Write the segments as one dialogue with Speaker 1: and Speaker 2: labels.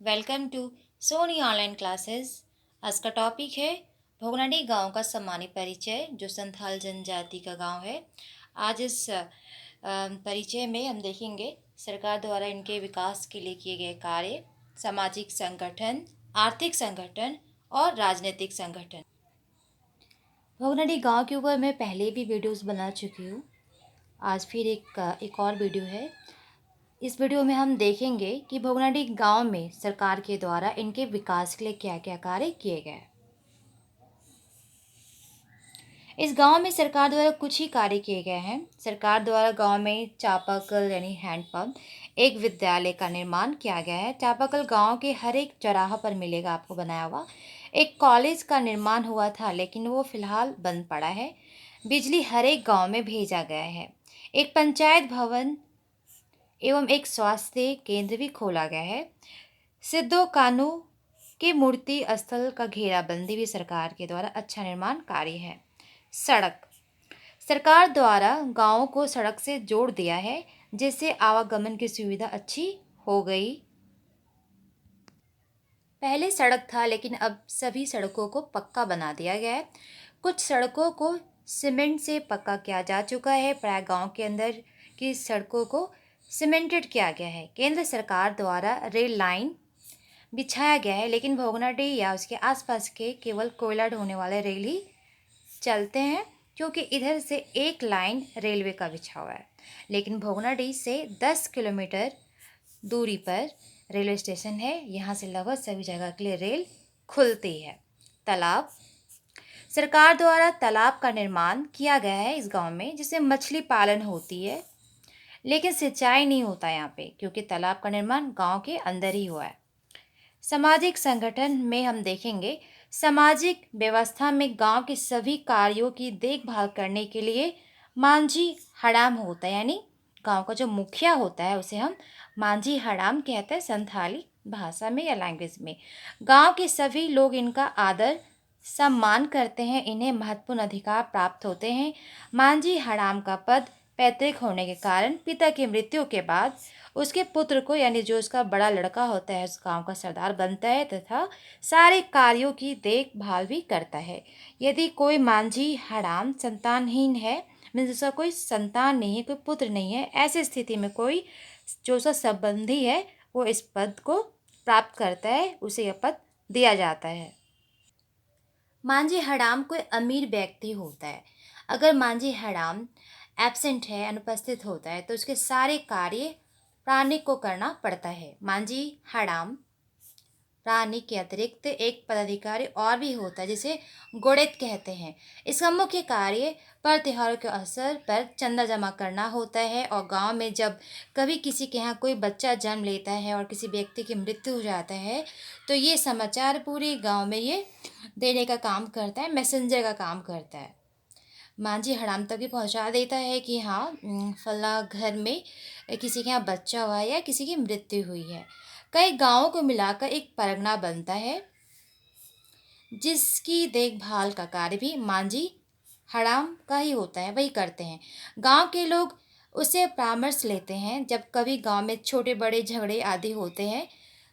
Speaker 1: Welcome to Sony online classes. आज का topic है भोगनाडी गांव का सामान्य परिचय, जो संथाल जनजाति का गांव है। आज इस परिचय में हम देखेंगे सरकार द्वारा इनके विकास के लिए किए गए कार्य, सामाजिक संगठन, आर्थिक संगठन और राजनीतिक संगठन। भोगनाडी गांव के ऊपर मैं पहले भी वीडियोस बना चुकी हूँ। आज फिर एक और वीडियो है। इस वीडियो में हम देखेंगे कि भोगनाडी गांव में सरकार के द्वारा इनके विकास के लिए क्या क्या कार्य किए गए। इस गांव में सरकार द्वारा कुछ ही कार्य किए गए हैं। सरकार द्वारा गांव में चापाकल यानी हैंडपंप, एक विद्यालय का निर्माण किया गया है। चापाकल गांव के हर एक चौराहा पर मिलेगा आपको बनाया हुआ। एक कॉलेज का निर्माण हुआ था, लेकिन वो फिलहाल बंद पड़ा है। बिजली हर एक गाँव में भेजा गया है। एक पंचायत भवन एवं एक स्वास्थ्य केंद्र भी खोला गया है। सिद्धो कान्हू के मूर्ति स्थल का घेराबंदी भी सरकार के द्वारा अच्छा निर्माण कार्य है। सड़क, सरकार द्वारा गांवों को सड़क से जोड़ दिया है, जिससे आवागमन की सुविधा अच्छी हो गई। पहले सड़क था, लेकिन अब सभी सड़कों को पक्का बना दिया गया है। कुछ सड़कों को सीमेंट से पक्का किया जा चुका है। प्राय गांव के अंदर की सड़कों को सीमेंटेड किया गया है। केंद्र सरकार द्वारा रेल लाइन बिछाया गया है, लेकिन भोगनाडी या उसके आसपास के केवल कोयला ढोने वाले रेल ही चलते हैं, क्योंकि इधर से एक लाइन रेलवे का बिछा हुआ है। लेकिन भोगनाडी से 10 किलोमीटर दूरी पर रेलवे स्टेशन है। यहाँ से लगभग सभी जगह के लिए रेल खुलती है। तालाब, सरकार द्वारा तालाब का निर्माण किया गया है इस गांव में, जिससे मछली पालन होती है, लेकिन सिंचाई नहीं होता यहाँ पे, क्योंकि तालाब का निर्माण गांव के अंदर ही हुआ है। सामाजिक संगठन में हम देखेंगे, सामाजिक व्यवस्था में गांव के सभी कार्यों की देखभाल करने के लिए मांझी हड़ाम होता है, यानी गांव का जो मुखिया होता है उसे हम मांझी हड़ाम कहते हैं संथाली भाषा में या लैंग्वेज में। गांव के सभी लोग इनका आदर सम्मान करते हैं, इन्हें महत्वपूर्ण अधिकार प्राप्त होते हैं। मांझी हड़ाम का पद पैतृक होने के कारण पिता की मृत्यु के बाद उसके पुत्र को, यानी जो उसका बड़ा लड़का होता है, उस गांव का सरदार बनता है तथा सारे कार्यों की देखभाल भी करता है। यदि कोई मांझी हड़ाम संतानहीन है, मीन्स उसका कोई संतान नहीं है, कोई पुत्र नहीं है, ऐसी स्थिति में कोई जो उसका संबंधी है वो इस पद को प्राप्त करता है, उसे यह पद दिया जाता है। मांझी हड़ाम कोई अमीर व्यक्ति होता है। अगर मांझी हड़ाम एब्सेंट है, अनुपस्थित होता है, तो उसके सारे कार्य प्राणी को करना पड़ता है। मांझी हड़ाम प्राणी के अतिरिक्त एक पदाधिकारी और भी होता है, जिसे गोड़ेत कहते हैं। इसका मुख्य कार्य पर त्योहारों के अवसर पर चंदा जमा करना होता है, और गांव में जब कभी किसी के यहाँ कोई बच्चा जन्म लेता है और किसी व्यक्ति की मृत्यु हो जाता है, तो ये समाचार पूरे गांव में ये देने का काम करता है, मैसेंजर का काम करता है। मांझी हड़ाम तक भी पहुंचा देता है कि हाँ, फला घर में किसी के यहाँ बच्चा हुआ है या किसी की मृत्यु हुई है। कई गांवों को मिलाकर एक परगना बनता है, जिसकी देखभाल का कार्य भी मांझी हड़ाम का ही होता है, वही करते हैं। गांव के लोग उससे परामर्श लेते हैं। जब कभी गांव में छोटे बड़े झगड़े आदि होते हैं,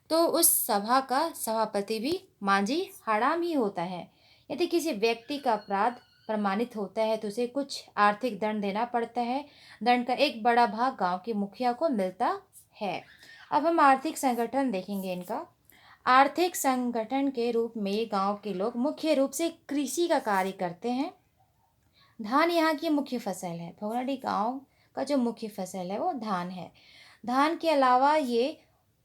Speaker 1: तो उस सभा का सभापति भी मांझी हड़ाम ही होता है। यदि किसी व्यक्ति का अपराध प्रमाणित होता है, तो उसे कुछ आर्थिक दंड देना पड़ता है। दंड का एक बड़ा भाग गांव के मुखिया को मिलता है। अब हम आर्थिक संगठन देखेंगे इनका। आर्थिक संगठन के रूप में गांव के लोग मुख्य रूप से कृषि का कार्य करते हैं। धान यहाँ की मुख्य फसल है। भोगनाडी गांव का जो मुख्य फसल है वो धान है। धान के अलावा ये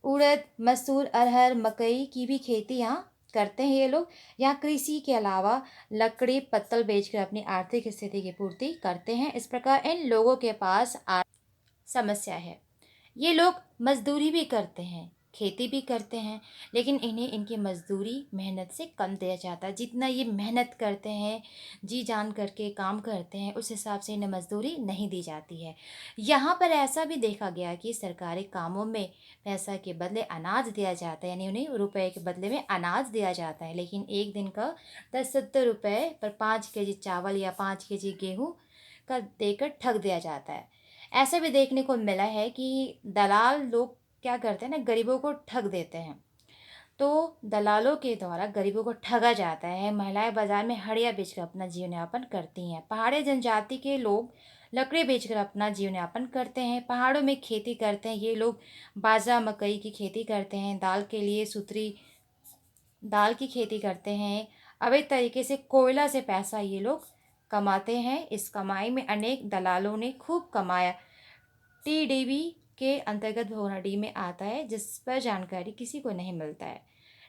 Speaker 1: उड़द, मसूर, अरहर, मकई की भी खेती यहाँ करते हैं ये लोग। यहाँ कृषि के अलावा लकड़ी पत्तल बेचकर अपनी आर्थिक स्थिति की पूर्ति करते हैं। इस प्रकार इन लोगों के पास समस्या है। ये लोग मजदूरी भी करते हैं, खेती भी करते हैं, लेकिन इन्हें इनकी मजदूरी मेहनत से कम दिया जाता है। जितना ये मेहनत करते हैं, जी जान करके काम करते हैं, उस हिसाब से इन्हें मजदूरी नहीं दी जाती है। यहाँ पर ऐसा भी देखा गया कि सरकारी कामों में पैसा के बदले अनाज दिया जाता है, यानी उन्हें रुपए के बदले में अनाज दिया जाता है, लेकिन एक दिन का 10-70 रुपये पर 5 केजी चावल या 5 केजी गेहूँ का देकर ठग दिया जाता है। ऐसा भी देखने को मिला है कि दलाल लोग क्या करते हैं ना, गरीबों को ठग देते हैं। तो दलालों के द्वारा गरीबों को ठगा जाता है। महिलाएं बाजार में हड़िया बेचकर अपना जीवन यापन करती हैं। पहाड़ी जनजाति के लोग लकड़ी बेचकर अपना जीवन यापन करते हैं। पहाड़ों में खेती करते हैं ये लोग, बाजरा मकई की खेती करते हैं। दाल के लिए सूत्री दाल की खेती करते हैं। अवैध तरीके से कोयला से पैसा ये लोग कमाते हैं। इस कमाई में अनेक दलालों ने खूब कमाया। टीडीबी के अंतर्गत भोनाडी में आता है, जिस पर जानकारी किसी को नहीं मिलता है।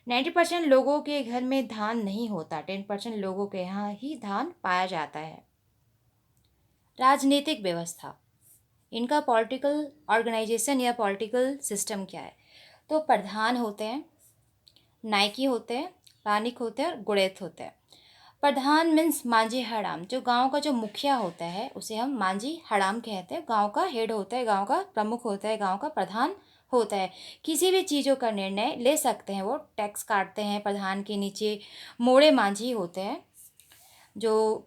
Speaker 1: 90% लोगों के घर में धान नहीं होता, 10% लोगों के यहाँ ही धान पाया जाता है। राजनीतिक व्यवस्था, इनका पॉलिटिकल ऑर्गेनाइजेशन या पॉलिटिकल सिस्टम क्या है? तो प्रधान होते हैं, नायकी होते हैं, रानिक होते हैं और गुड़ेत होते हैं। प्रधान मीन्स मांझी हड़ाम, जो गांव का जो मुखिया होता है उसे हम मांझी हड़ाम कहते हैं। गांव का हेड होता है, गांव का प्रमुख होता है, गांव का प्रधान होता है। किसी भी चीज़ों का निर्णय ले सकते हैं, वो टैक्स काटते हैं। प्रधान के नीचे मोड़े मांझी होते हैं, जो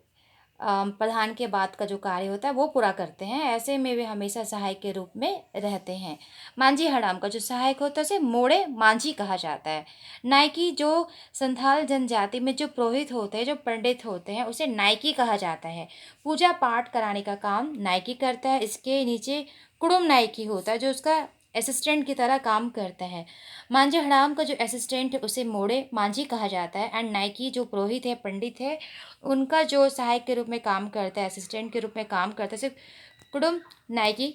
Speaker 1: प्रधान के बाद का जो कार्य होता है वो पूरा करते हैं। ऐसे में वे हमेशा सहायक के रूप में रहते हैं। मांझी हड़ाम का जो सहायक होता है उसे मोड़े मांझी कहा जाता है। नायकी, जो संथाल जनजाति में जो पुरोहित होते हैं, जो पंडित होते हैं, उसे नायकी कहा जाता है। पूजा पाठ कराने का काम नायकी करता है। इसके नीचे कुड़ुम नायकी होता है, जो उसका असिस्टेंट की तरह काम करता है। मांझी हड़ाम का जो असिस्टेंट है उसे मोड़े मांझी कहा जाता है। एंड नायकी जो पुरोहित है, पंडित है, उनका जो सहायक के रूप में काम करता है, असिस्टेंट के रूप में काम करता है, सिर्फ कुटुंब नायकी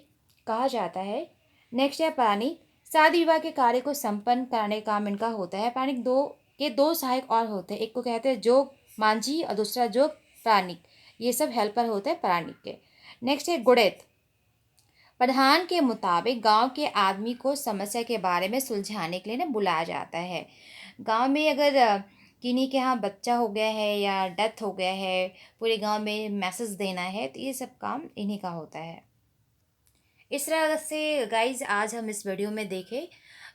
Speaker 1: कहा जाता है। नेक्स्ट है प्राणी। शादी विवाह के कार्य को संपन्न कराने का काम इनका होता है। प्राणिक दो सहायक और होते हैं, एक को कहते हैं जोग मांझी और दूसरा जोग प्राणिक। ये सब हेल्पर होते हैं प्राणिक के। नेक्स्ट है गुड़ेत। प्रधान के मुताबिक गांव के आदमी को समस्या के बारे में सुलझाने के लिए ना बुलाया जाता है। गांव में अगर किन्हीं के यहाँ बच्चा हो गया है या डेथ हो गया है, पूरे गांव में मैसेज देना है, तो ये सब काम इन्हीं का होता है। इस तरह से गाइज आज हम इस वीडियो में देखे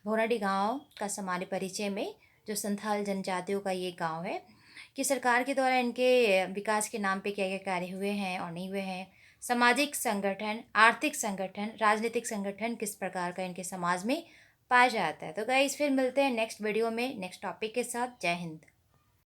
Speaker 1: भोनाडी गांव का सामान्य परिचय में, जो संथाल जनजातियों का ये गांव है, कि सरकार के द्वारा इनके विकास के नाम पे क्या क्या कार्य हुए हैं और नहीं हुए हैं। सामाजिक संगठन, आर्थिक संगठन, राजनीतिक संगठन किस प्रकार का इनके समाज में पाया जाता है। तो गाइज फिर मिलते हैं नेक्स्ट वीडियो में नेक्स्ट टॉपिक के साथ। जय हिंद।